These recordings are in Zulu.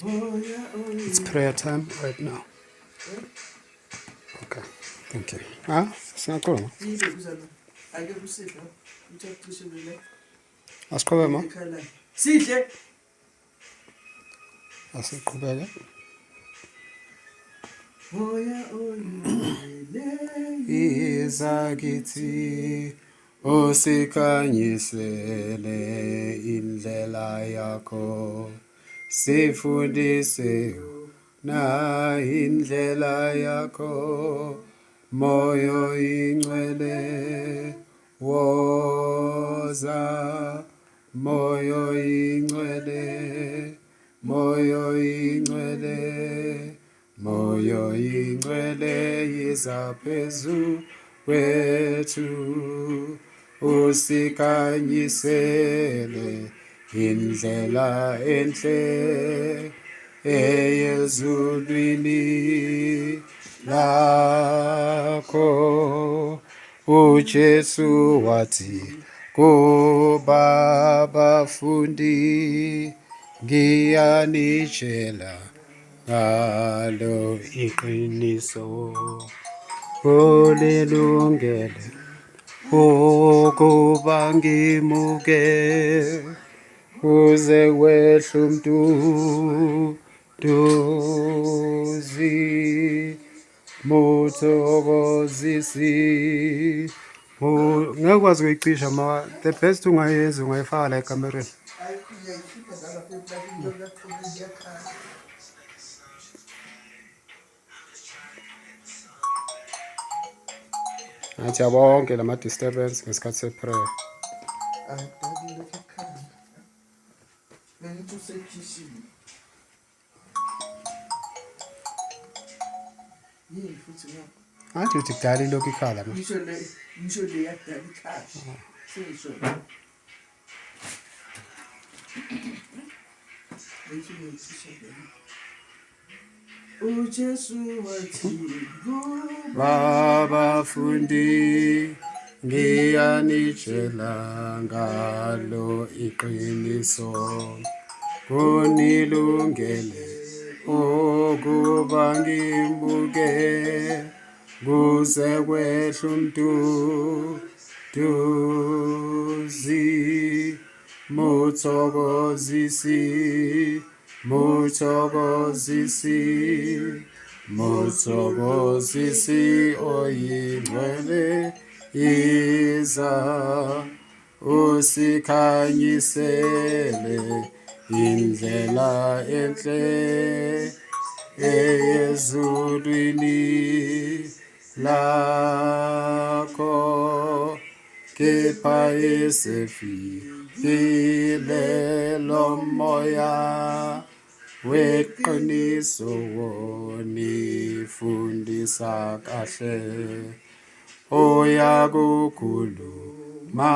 It's prayer time right now. Okay, thank you. Singakhuluma? Asiqhubeke ma? Asiqhubeke. Izakithi usikhanyisele indlela yakho, sifundise na indlela yakho, moyo ingcwele woza, moyo ingcwele, moyo ingcwele, moyo ingcwele yiza phezu kwethu, usikhanyisele indlela enhle eyezulwini lakho. uJesu wathi kubabafundi, ngiyanitshela ngalo iqiniso, kulilungele ukuba ngimuke, kuze kwehle umduduzi, muthokozisi. Ngeke ukwazi ukuyicisha ma, the best ungayenza ungayifaka la ekamereni. Ngathi yabonke lama-disturbance ngesikhathi se-prayer. Ngathi uthi kudala ilokhu ikhala ma. Ngisho le yakudala ikhala. Sisho. uJesu wathi babafundi, ngiyanitshela ngalo iqiniso, kunilungele ukuba ngimuke, kuze kwehle umduduzi, muthokozisi, muthokozisi, muthokozisi oyingcwele iza, usikhanyisele indlela enhle eyezulwini lakho, kepha esefikile lo moya weqiniso wonifundisa kahle, uyakukhuluma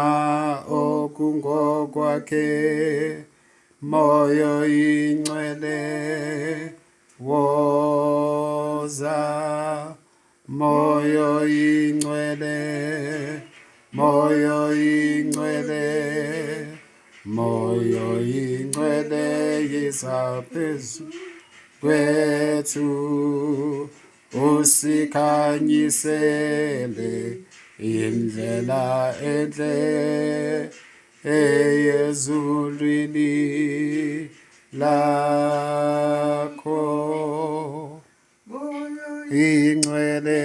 okungokwakhe, moyo ingcwele woza, moyo ingcwele, moyo ingcwele, moyo ingcwele yiza phezu kwethu, usikhanyisele indlela enhle eyezulwini lakho, ingcwele,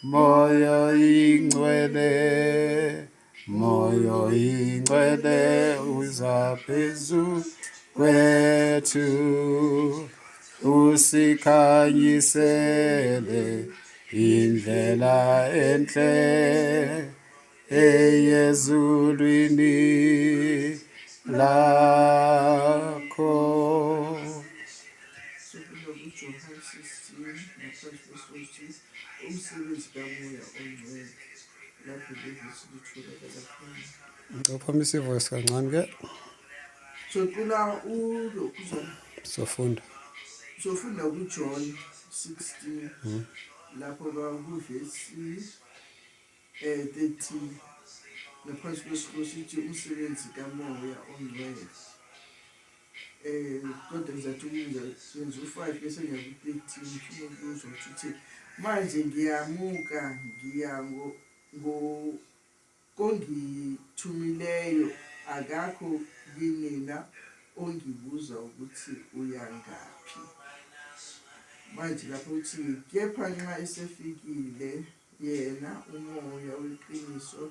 moyo ingcwele, moyo ingcwele uza phezu kwethu, usikhanyisele indlela enhle eyezulwini lakho. Ngophamisa ivoice kancane ke. Sofunda kuJohn 16 lapho kuvesi 13 ngaphansi kwesihloko sithi umsebenzi kamoya ongcwele. kodwa ngizathi ukuza senza u-5 bese ngiyaku-13 ngifuna ukuzwa ukuthi manje ngiyamuka ngiya kongithumileyo, akakho kinina ongibuza ukuthi uyangaphi. Manje lapho uthi kepha nxa esefikile yena umoya weqiniso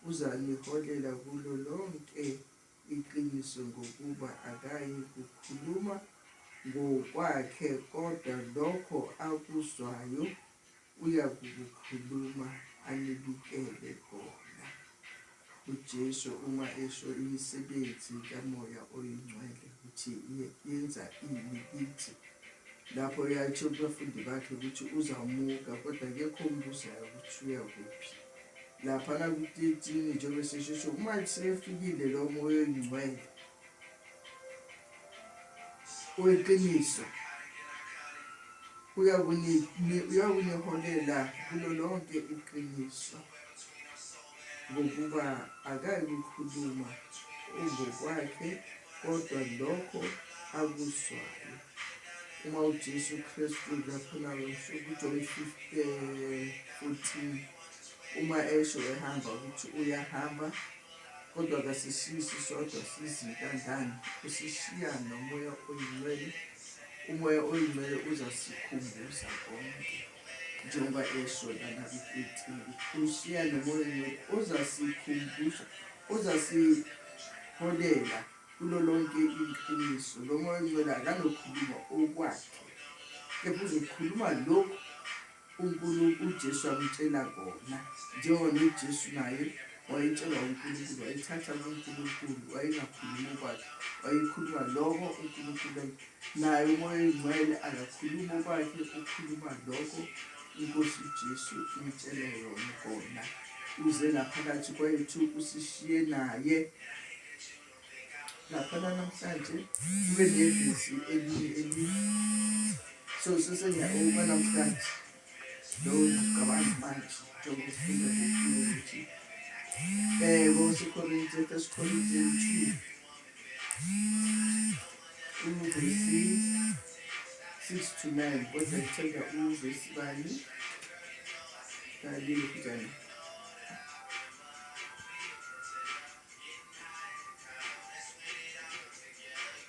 uzaniholela kulo lonke iqiniso, ngokuba akayi kukhuluma ngokwakhe, kodwa lokho akuzwayo uyakukukhuluma anibikele kona. uJesu uma esho imisebenzi kaMoya Oyingcwele ukuthi yenza ini kithi, lapho yatsho kubafundi bakhe ukuthi uzawumuka, kodwa akekho ombuzayo ukuthi uyakuphi. Laphana ku-13 njengoba sesho uma sefikile lo Moya Oyingcwele weqiniso uyakuniholela kulo lonke iqiniso, ngokuba akayi kukhuluma ngokwakhe, kodwa lokho akuzwayo. Uma uJesu Kristu laphana kuJohn 14 uma esho ehamba ukuthi uyahamba, kodwa kasishiyi sisodwa sizintandane, usishiya noMoya Oyingcwele. uMoya Oyingcwele uzasikhumbuza konke, njengoba esho lana ku-13 ushiya noMoya Oyingcwele uzasikhumbuza, uzasiholela kulo lonke iqiniso. Lo Moya Oyingcwele akanokhuluma okwakhe, kepha uzokhuluma lokhu uJesu amtshela kona, njengoba noJesu naye wayetshelwa uNkulunkulu, wayethatha kuNkulunkulu, wayengakhulumi okwakhe, wayekhuluma lokho uNkulunkulu. Naye uMoya Oyingcwele akakhuluma okwakhe, ukhuluma lokho iNkosi uJesu imtshele yona kona. Uze naphakathi kwethu usishiye naye. Laphana namhlanje kube nevisi so sesengiyabona namhlanje lo ngicabanga manje njengoba sifunda ukuthi First Corinthians 2 uvesi 6-9, kodwa ngithanda uvesi bani kalile kujani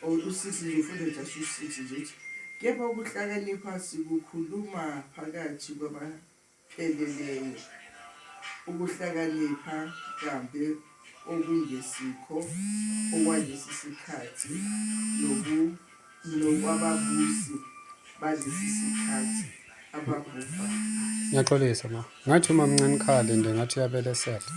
u-6 ngifunda just u-6 nje. Kepha ukuhlakanipha sikukhuluma phakathi kwabapheleleyo, ukuhlakanipha kambe okungesikho okwalesi sikhathi nokwababusi balesi sikhathi ababhubhayo. Ngiyaxolisa ma, ngathi uma mncane khali nje ngathi uyabelesela.